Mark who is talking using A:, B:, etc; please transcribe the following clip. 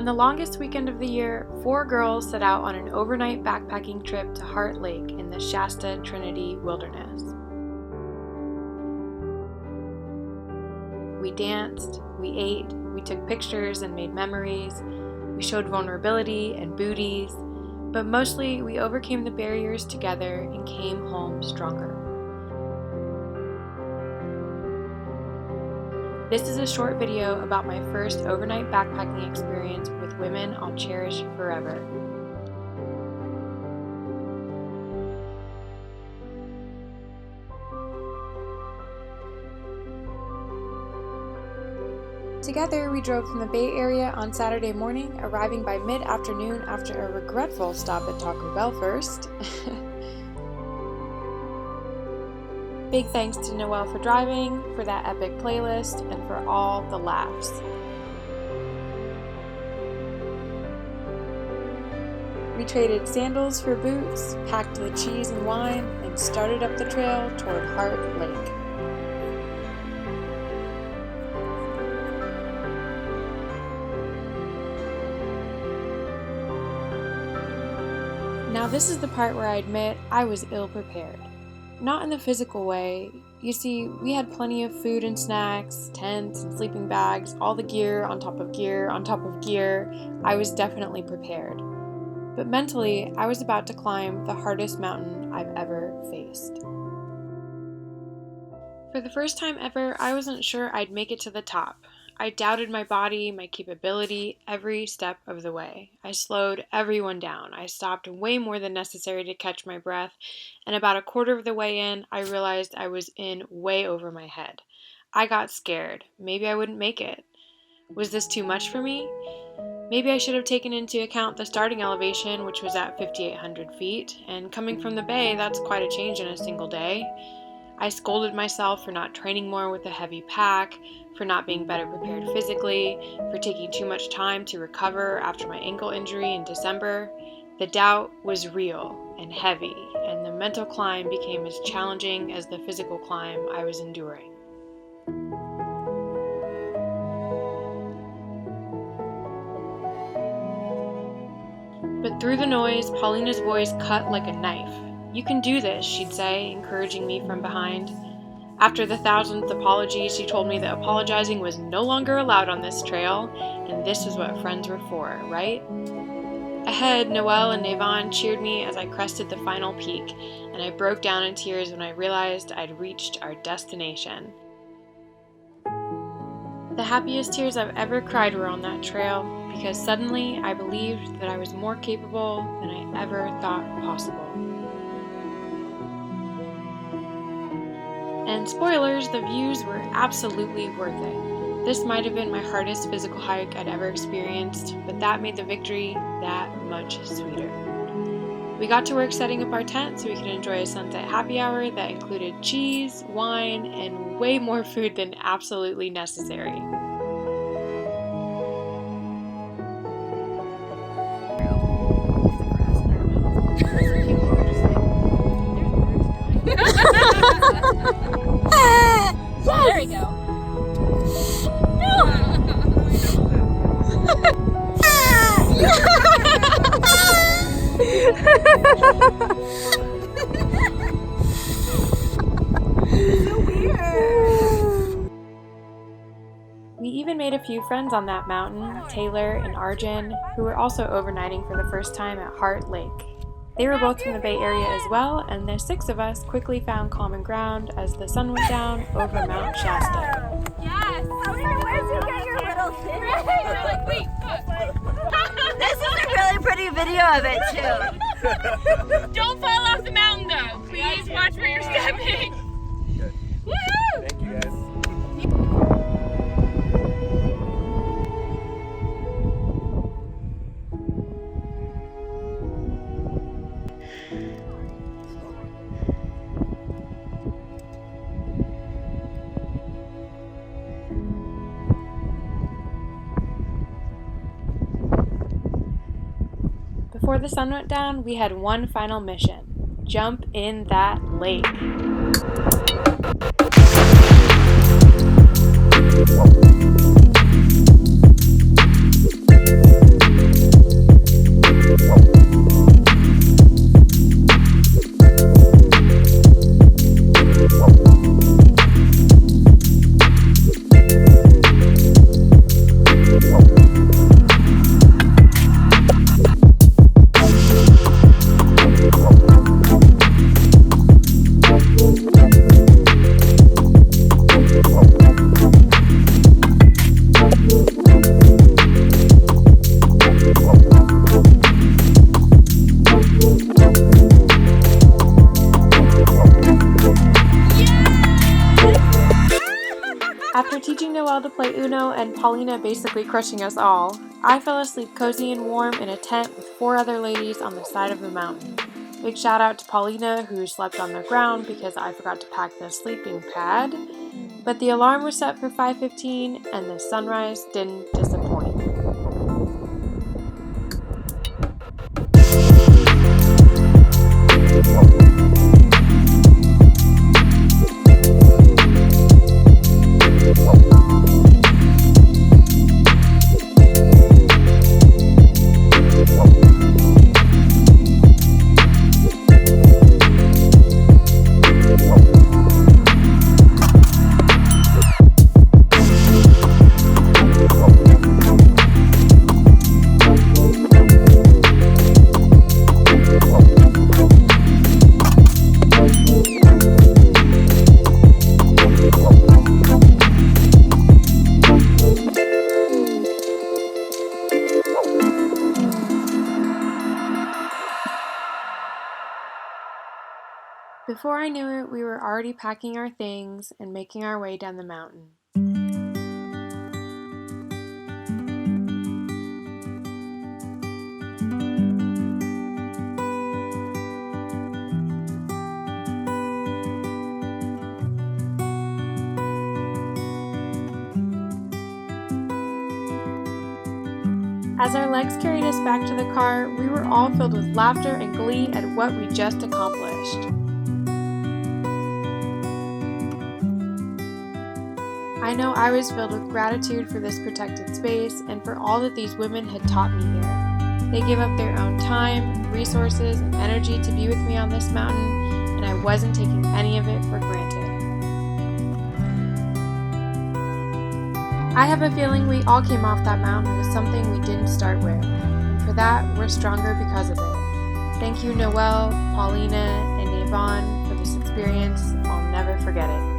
A: On the longest weekend of the year, 4 girls set out on an overnight backpacking trip to Heart Lake in the Shasta-Trinity Wilderness. We danced, we ate, we took pictures and made memories, we showed vulnerability and booties, but mostly we overcame the barriers together and came home stronger. This is a short video about my first overnight backpacking experience with women I'll cherish forever. Together, we drove from the Bay Area on Saturday morning, arriving by mid-afternoon after a regretful stop at Taco Bell first. Big thanks to Noel for driving, for that epic playlist, and for all the laughs. We traded sandals for boots, packed the cheese and wine, and started up the trail toward Heart Lake. Now this is the part where I admit I was ill-prepared. Not in the physical way. You see, we had plenty of food and snacks, tents and sleeping bags, all the gear on top of gear on top of gear. I was definitely prepared. But mentally, I was about to climb the hardest mountain I've ever faced. For the first time ever, I wasn't sure I'd make it to the top. I doubted my body, my capability, every step of the way. I slowed everyone down. I stopped way more than necessary to catch my breath, and about a quarter of the way in, I realized I was in way over my head. I got scared. Maybe I wouldn't make it. Was this too much for me? Maybe I should have taken into account the starting elevation, which was at 5,800 feet, and coming from the bay, that's quite a change in a single day. I scolded myself for not training more with a heavy pack, for not being better prepared physically, for taking too much time to recover after my ankle injury in December. The doubt was real and heavy, and the mental climb became as challenging as the physical climb I was enduring. But through the noise, Paulina's voice cut like a knife. "You can do this," she'd say, encouraging me from behind. After the 1,000th apology, she told me that apologizing was no longer allowed on this trail, and this is what friends were for, right? Ahead, Noel and Naevon cheered me as I crested the final peak, and I broke down in tears when I realized I'd reached our destination. The happiest tears I've ever cried were on that trail, because suddenly I believed that I was more capable than I ever thought possible. And spoilers, the views were absolutely worth it. This might have been my hardest physical hike I'd ever experienced, but that made the victory that much sweeter. We got to work setting up our tent so we could enjoy a sunset happy hour that included cheese, wine, and way more food than absolutely necessary.
B: There we go.
C: So weird.
A: We even made a few friends on that mountain, Taylor and Arjun, who were also overnighting for the first time at Heart Lake. They were both from the Bay Area as well, and the 6 of us quickly found common ground as the sun went down over Mount Shasta.
B: Yes.
C: Paulina, where'd you get your little thing?
B: We're like, wait, what?
C: This is a really pretty video of it too.
B: Don't fall off the mountain though. Please watch where you're stepping. Woohoo!
D: Thank you guys.
A: Before the sun went down, we had one final mission: jump in that lake. After teaching Noel to play Uno and Paulina basically crushing us all, I fell asleep cozy and warm in a tent with 4 other ladies on the side of the mountain. Big shout out to Paulina, who slept on the ground because I forgot to pack the sleeping pad. But the alarm was set for 5:15 and the sunrise didn't disappoint. Before I knew it, we were already packing our things and making our way down the mountain. As our legs carried us back to the car, we were all filled with laughter and glee at what we just accomplished. I know I was filled with gratitude for this protected space and for all that these women had taught me here. They gave up their own time, resources, and energy to be with me on this mountain, and I wasn't taking any of it for granted. I have a feeling we all came off that mountain with something we didn't start with, and for that, we're stronger because of it. Thank you, Noel, Paulina, and Naevon, for this experience. I'll never forget it.